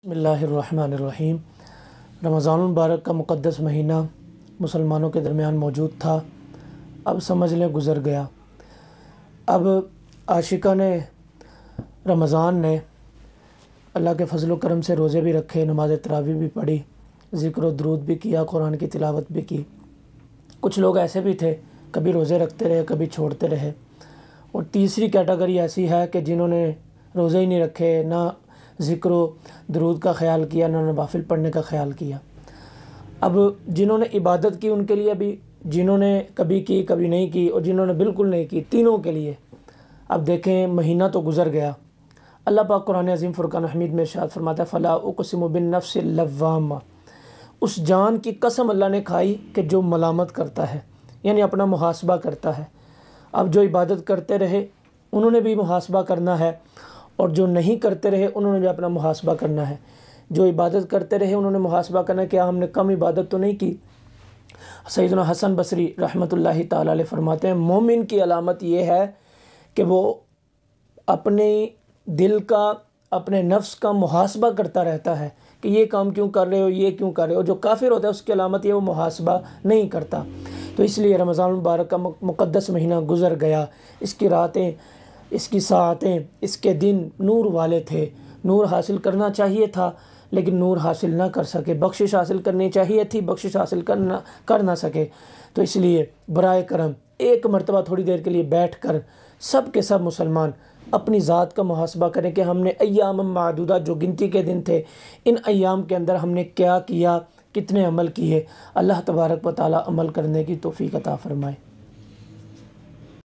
بسم اللہ الرحمن الرحیم۔ رمضان المبارک کا مقدس مہینہ مسلمانوں کے درمیان موجود تھا، اب سمجھ لیں گزر گیا۔ اب عاشقان رمضان نے اللہ کے فضل و کرم سے روزے بھی رکھے، نماز تراویح بھی پڑھی، ذکر و درود بھی کیا، قرآن کی تلاوت بھی کی۔ کچھ لوگ ایسے بھی تھے کبھی روزے رکھتے رہے کبھی چھوڑتے رہے، اور تیسری کیٹیگری ایسی ہے کہ جنہوں نے روزے ہی نہیں رکھے، نہ ذکر و درود کا خیال کیا، نہ نوافل پڑھنے کا خیال کیا۔ اب جنہوں نے عبادت کی ان کے لیے بھی، جنہوں نے کبھی کی کبھی نہیں کی اور جنہوں نے بالکل نہیں کی، تینوں کے لیے اب دیکھیں مہینہ تو گزر گیا۔ اللہ پاک قرآن عظیم فرقان حمید میں ارشاد فرماتا ہے فَلَا أُقْسِمُ بِالنَّفْسِ اللَّوَّامَةِ، اس جان کی قسم اللہ نے کھائی کہ جو ملامت کرتا ہے، یعنی اپنا محاسبہ کرتا ہے۔ اب جو عبادت کرتے رہے انہوں نے بھی محاسبہ کرنا ہے، اور جو نہیں کرتے رہے انہوں نے بھی اپنا محاسبہ کرنا ہے۔ جو عبادت کرتے رہے انہوں نے محاسبہ کرنا ہے کہ ہم نے کم عبادت تو نہیں کی۔ سیدنا حسن بصری رحمۃ اللہ تعالی علیہ فرماتے ہیں مومن کی علامت یہ ہے کہ وہ اپنے دل کا، اپنے نفس کا محاسبہ کرتا رہتا ہے کہ یہ کام کیوں کر رہے ہو، یہ کیوں کر رہے ہو۔ جو کافر ہوتا ہے اس کی علامت یہ وہ محاسبہ نہیں کرتا۔ تو اس لیے رمضان المبارک کا مقدس مہینہ گزر گیا، اس کی راتیں، اس کی ساعتیں، اس کے دن نور والے تھے، نور حاصل کرنا چاہیے تھا لیکن نور حاصل نہ کر سکے، بخشش حاصل کرنی چاہیے تھی بخشش حاصل کر نہ سکے۔ تو اس لیے برائے کرم ایک مرتبہ تھوڑی دیر کے لیے بیٹھ کر سب کے سب مسلمان اپنی ذات کا محاسبہ کریں کہ ہم نے ایام معدودہ جو گنتی کے دن تھے، ان ایام کے اندر ہم نے کیا کیا، کتنے عمل کیے۔ اللہ تبارک و تعالی عمل کرنے کی توفیق عطا فرمائے۔